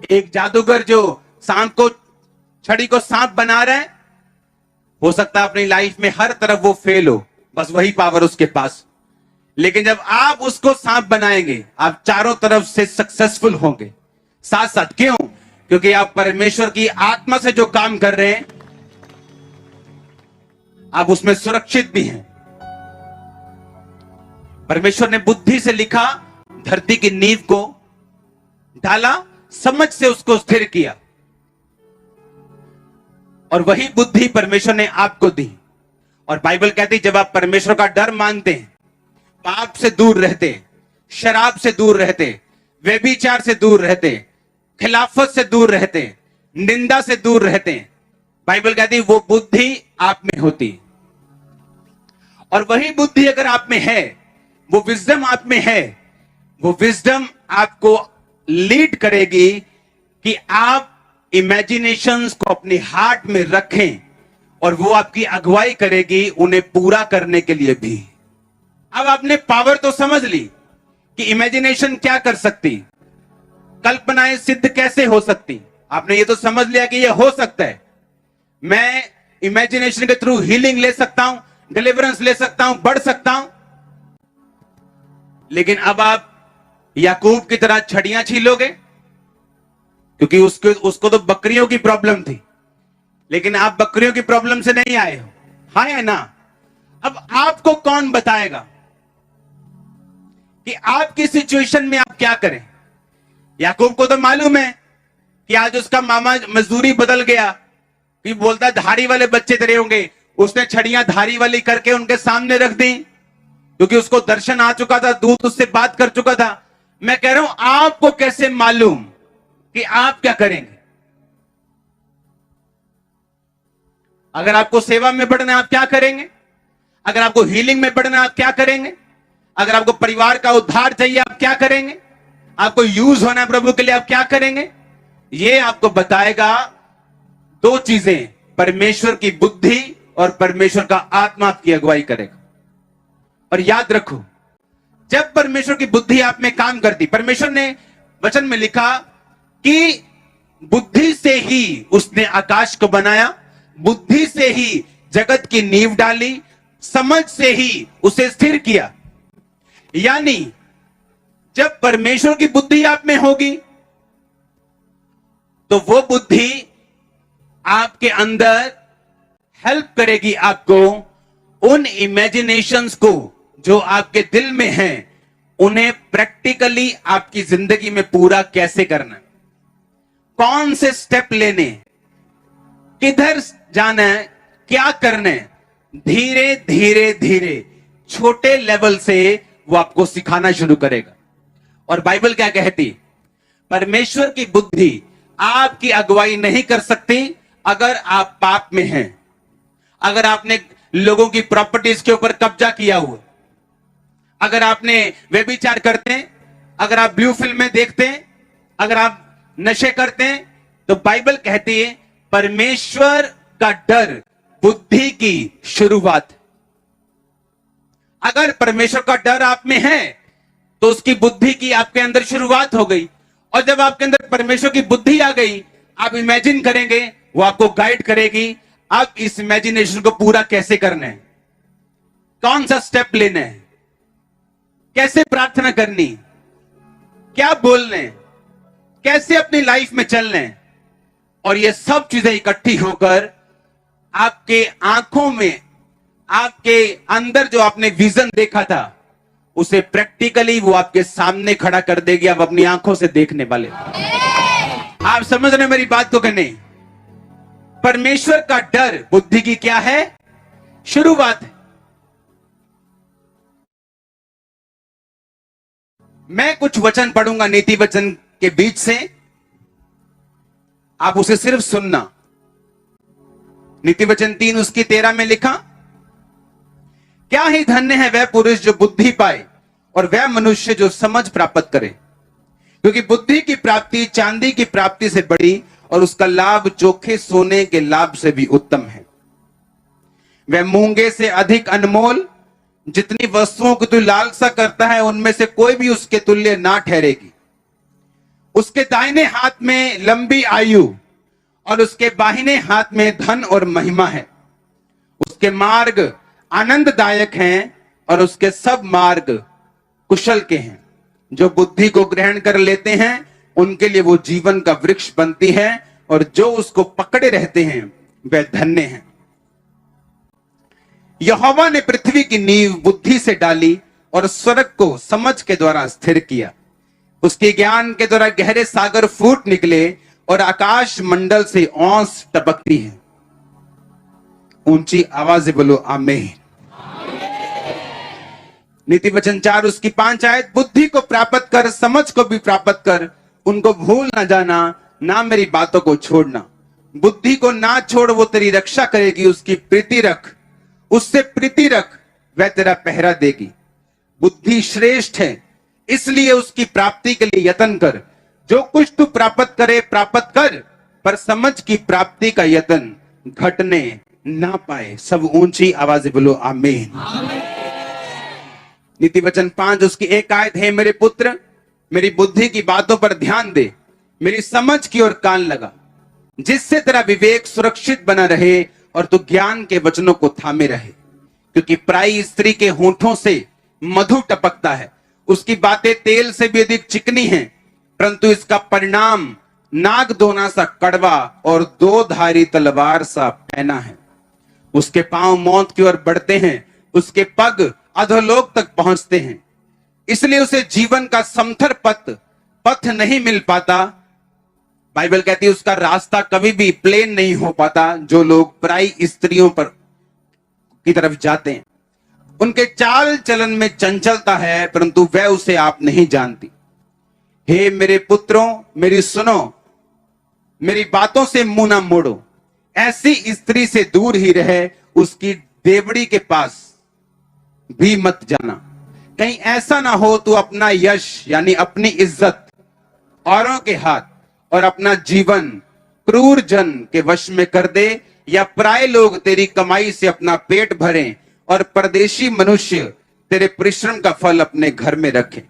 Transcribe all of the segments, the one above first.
एक जादूगर जो सांप को, छड़ी को सांप बना रहा है, हो सकता है अपनी लाइफ में हर तरफ वो फेल हो, बस वही पावर उसके पास। लेकिन जब आप उसको सांप बनाएंगे, आप चारों तरफ से सक्सेसफुल होंगे। साथ साथ क्यों? क्योंकि आप परमेश्वर की आत्मा से जो काम कर रहे हैं, आप उसमें सुरक्षित भी हैं। परमेश्वर ने बुद्धि से लिखा, धरती की नींव को डाला, समझ से उसको स्थिर किया, और वही बुद्धि परमेश्वर ने आपको दी। और बाइबल कहती है जब आप परमेश्वर का डर मानते हैं, पाप से दूर रहते, शराब से दूर रहते, व्यभिचार से दूर रहते, खिलाफत से दूर रहते, निंदा से दूर रहते, बाइबल कहती है वो बुद्धि आप में होती। और वही बुद्धि अगर आप में है, वो विजडम आप में है, वो विजडम आपको लीड करेगी कि आप इमेजिनेशंस को अपने हार्ट में रखें, और वो आपकी अगुवाई करेगी उन्हें पूरा करने के लिए भी। अब आपने पावर तो समझ ली कि इमेजिनेशन क्या कर सकती, कल्पनाएं सिद्ध कैसे हो सकती। आपने ये तो समझ लिया कि ये हो सकता है, मैं इमेजिनेशन के थ्रू हीलिंग ले सकता हूं, डिलीवरेंस ले सकता हूं, बढ़ सकता हूं। लेकिन अब आप याकूब की तरह छड़ियां छीलोगे, क्योंकि उसको तो बकरियों की प्रॉब्लम थी, लेकिन आप बकरियों की प्रॉब्लम से नहीं आए हो, हाँ या ना? अब आपको कौन बताएगा कि आपकी सिचुएशन में आप क्या करें? याकूब को तो मालूम है कि आज उसका मामा मजदूरी बदल गया, कि बोलता धारी वाले बच्चे तेरे होंगे, उसने छड़ियां धारी वाली करके उनके सामने रख दी, क्योंकि उसको दर्शन आ चुका था, दूत उससे बात कर चुका था। मैं कह रहा हूं आपको कैसे मालूम कि आप क्या करेंगे? अगर आपको सेवा में बढ़ना है आप क्या करेंगे? अगर आपको हीलिंग में बढ़ना है आप क्या करेंगे? अगर आपको परिवार का उद्धार चाहिए आप क्या करेंगे? आपको यूज होना है प्रभु के लिए आप क्या करेंगे? ये आपको बताएगा दो चीजें, परमेश्वर की बुद्धि और परमेश्वर का आत्मा आपकी अगुवाई करेगा। और याद रखो, जब परमेश्वर की बुद्धि आप में काम करती, परमेश्वर ने वचन में लिखा कि बुद्धि से ही उसने आकाश को बनाया, बुद्धि से ही जगत की नींव डाली, समझ से ही उसे स्थिर किया। यानी जब परमेश्वर की बुद्धि आप में होगी तो वो बुद्धि आपके अंदर हेल्प करेगी आपको उन इमेजिनेशंस को जो आपके दिल में हैं, उन्हें प्रैक्टिकली आपकी जिंदगी में पूरा कैसे करना, कौन से स्टेप लेने, किधर जाना है, क्या करना है, धीरे धीरे धीरे छोटे लेवल से वो आपको सिखाना शुरू करेगा। और बाइबल क्या कहती? परमेश्वर की बुद्धि आपकी अगुवाई नहीं कर सकती अगर आप पाप में हैं, अगर आपने लोगों की प्रॉपर्टीज के ऊपर कब्जा किया हुआ, अगर आपने व्यभिचार करते हैं, अगर आप ब्लू फिल्में देखते हैं, अगर आप नशे करते हैं, तो बाइबल कहती है परमेश्वर का डर बुद्धि की शुरुआत। अगर परमेश्वर का डर आप में है तो उसकी बुद्धि की आपके अंदर शुरुआत हो गई। और जब आपके अंदर परमेश्वर की बुद्धि आ गई, आप इमेजिन करेंगे, वो आपको गाइड करेगी आप इस इमेजिनेशन को पूरा कैसे करना है, कौन सा स्टेप लेना है, कैसे प्रार्थना करनी, क्या बोलना है, कैसे अपनी लाइफ में चलना है। और ये सब चीजें इकट्ठी होकर आपके आंखों में, आपके अंदर जो आपने विजन देखा था, उसे प्रैक्टिकली वो आपके सामने खड़ा कर देगी। आप अपनी आंखों से देखने वाले। आप समझ रहे मेरी बात को कि नहीं? परमेश्वर का डर बुद्धि की क्या है? शुरुआत है। मैं कुछ वचन पढ़ूंगा नीति वचन के बीच से, आप उसे सिर्फ सुनना। नीति वचन 3 उसकी 13 में लिखा, क्या ही धन्य है वह पुरुष जो बुद्धि पाए और वह मनुष्य जो समझ प्राप्त करे, क्योंकि बुद्धि की प्राप्ति चांदी की प्राप्ति से बड़ी और उसका लाभ चोखे सोने के लाभ से भी उत्तम है। वह मूंगे से अधिक अनमोल, जितनी वस्तुओं की तू लालसा करता है उनमें से कोई भी उसके तुल्य ना ठहरेगी। उसके दाहिने हाथ में लंबी आयु और उसके बाहिने हाथ में धन और महिमा है। उसके मार्ग आनंददायक हैं और उसके सब मार्ग कुशल के हैं। जो बुद्धि को ग्रहण कर लेते हैं उनके लिए वो जीवन का वृक्ष बनती है, और जो उसको पकड़े रहते हैं वे धन्य हैं। यहोवा ने पृथ्वी की नींव बुद्धि से डाली और स्वर्ग को समझ के द्वारा स्थिर किया। उसके ज्ञान के द्वारा गहरे सागर फूट निकले और आकाश मंडल से औंस टपकती है। ऊंची आवाज से बोलो आमीन। नीति वचन 4 उसकी 5 आयत, बुद्धि को प्राप्त कर, समझ को भी प्राप्त कर, उनको भूल ना जाना, ना मेरी बातों को छोड़ना। बुद्धि को ना छोड़, वो तेरी रक्षा करेगी। उसकी प्रीति रख, उससे प्रीति रख, वह तेरा पहरा देगी। बुद्धि श्रेष्ठ है, इसलिए उसकी प्राप्ति के लिए यत्न कर। जो कुछ तू प्राप्त करे प्राप्त कर, पर समझ की प्राप्ति का यत्न घटने ना पाए। सब ऊंची आवाज से बोलो आमीन। नीति वचन 5 उसकी 1 आयत है, मेरे पुत्र मेरी बुद्धि की बातों पर ध्यान दे, मेरी समझ की ओर कान लगा, जिससे तेरा विवेक सुरक्षित बना रहे और तू ज्ञान के वचनों को थामे रहे। क्योंकि पराई स्त्री के होठों से मधु टपकता है, उसकी बातें तेल से भी अधिक चिकनी हैं, परंतु इसका परिणाम नाग दोना सा कड़वा और 2 धारी तलवार सा पैना है। उसके पांव मौत की ओर बढ़ते हैं, उसके पग अधोलोक तक पहुंचते हैं। इसलिए उसे जीवन का समथर पथ नहीं मिल पाता। बाइबल कहती है उसका रास्ता कभी भी प्लेन नहीं हो पाता। जो लोग पराई स्त्रियों पर की तरफ जाते हैं, उनके चाल चलन में चंचलता है, परंतु वह उसे आप नहीं जानती। हे मेरे पुत्रों मेरी सुनो, मेरी बातों से मुंह ना मोड़ो। ऐसी स्त्री से दूर ही रहे, उसकी देवड़ी के पास भी मत जाना। कहीं ऐसा ना हो तू अपना यश यानी अपनी इज्जत औरों के हाथ और अपना जीवन क्रूर जन के वश में कर दे, या पराये लोग तेरी कमाई से अपना पेट भरें और परदेशी मनुष्य तेरे परिश्रम का फल अपने घर में रखें।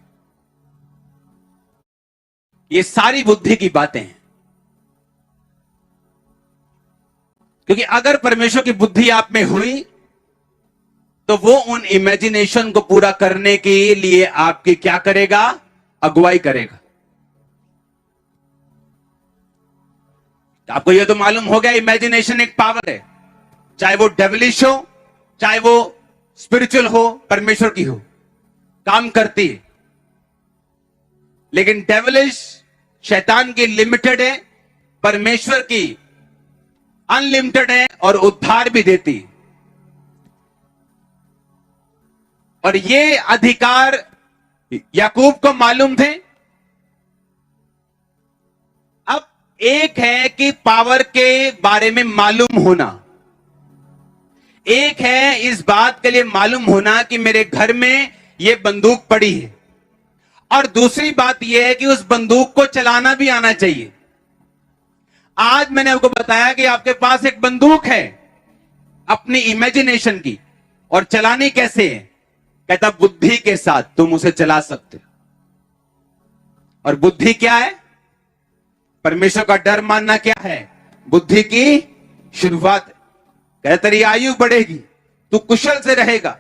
ये सारी बुद्धि की बातें हैं। क्योंकि अगर परमेश्वर की बुद्धि आप में हुई तो वो उन इमेजिनेशन को पूरा करने के लिए आपकी क्या करेगा? अगुवाई करेगा। आपको यह तो मालूम हो गया इमेजिनेशन एक पावर है, चाहे वो डेविलिश हो चाहे वो स्पिरिचुअल हो, परमेश्वर की हो, काम करती है। लेकिन डेविलिश शैतान की लिमिटेड है, परमेश्वर की अनलिमिटेड है और उद्धार भी देती है। और ये अधिकार याकूब को मालूम थे। अब एक है कि पावर के बारे में मालूम होना, एक है इस बात के लिए मालूम होना कि मेरे घर में ये बंदूक पड़ी है, और दूसरी बात यह है कि उस बंदूक को चलाना भी आना चाहिए। आज मैंने आपको बताया कि आपके पास एक बंदूक है अपनी इमेजिनेशन की, और चलानी कैसे है? कहता बुद्धि के साथ तुम उसे चला सकते हो। और बुद्धि क्या है? परमेश्वर का डर मानना क्या है? बुद्धि की शुरुआत। कहता तेरी आयु बढ़ेगी, तू कुशल से रहेगा।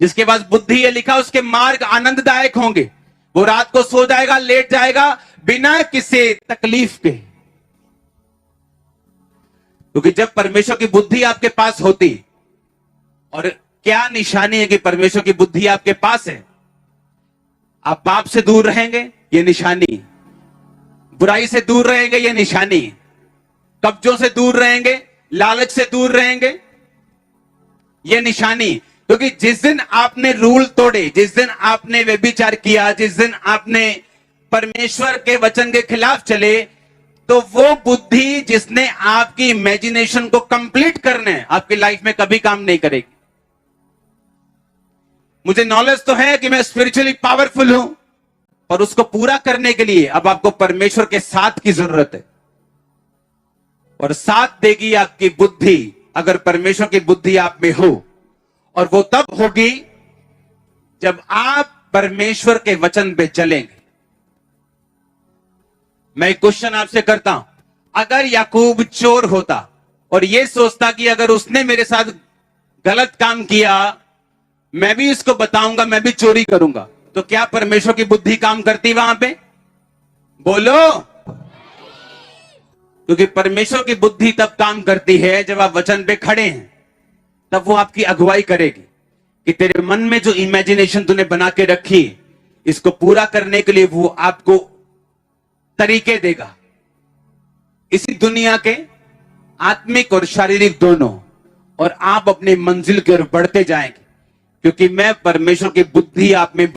जिसके पास बुद्धि है लिखा उसके मार्ग आनंददायक होंगे। वो रात को सो जाएगा, लेट जाएगा बिना किसी तकलीफ के। क्योंकि जब परमेश्वर की बुद्धि आपके पास होती, और क्या निशानी है कि परमेश्वर की बुद्धि आपके पास है? आप पाप से दूर रहेंगे, ये निशानी। बुराई से दूर रहेंगे, ये निशानी। कब्जों से दूर रहेंगे, लालच से दूर रहेंगे, ये निशानी। क्योंकि जिस दिन आपने रूल तोड़े, जिस दिन आपने व्यभिचार किया, जिस दिन आपने परमेश्वर के वचन के खिलाफ चले, तो वो बुद्धि जिसने आपकी इमेजिनेशन को कंप्लीट करना है, आपकी लाइफ में कभी काम नहीं करेगी। मुझे नॉलेज तो है कि मैं स्पिरिचुअली पावरफुल हूं, और उसको पूरा करने के लिए अब आपको परमेश्वर के साथ की जरूरत है। और साथ देगी आपकी बुद्धि, अगर परमेश्वर की बुद्धि आप में हो। और वो तब होगी जब आप परमेश्वर के वचन पे चलेंगे। मैं एक क्वेश्चन आपसे करता हूं, अगर याकूब चोर होता और ये सोचता कि अगर उसने मेरे साथ गलत काम किया, मैं भी इसको बताऊंगा, मैं भी चोरी करूंगा, तो क्या परमेश्वर की बुद्धि काम करती वहां पे? बोलो। क्योंकि परमेश्वर की बुद्धि तब काम करती है जब आप वचन पे खड़े हैं, तब वो आपकी अगुवाई करेगी कि तेरे मन में जो इमेजिनेशन तूने बना के रखी, इसको पूरा करने के लिए वो आपको तरीके देगा। इसी दुनिया के आत्मिक और शारीरिक दोनों, और आप अपनी मंजिल की ओर बढ़ते जाएंगे, क्योंकि मैं परमेश्वर की बुद्धि आप में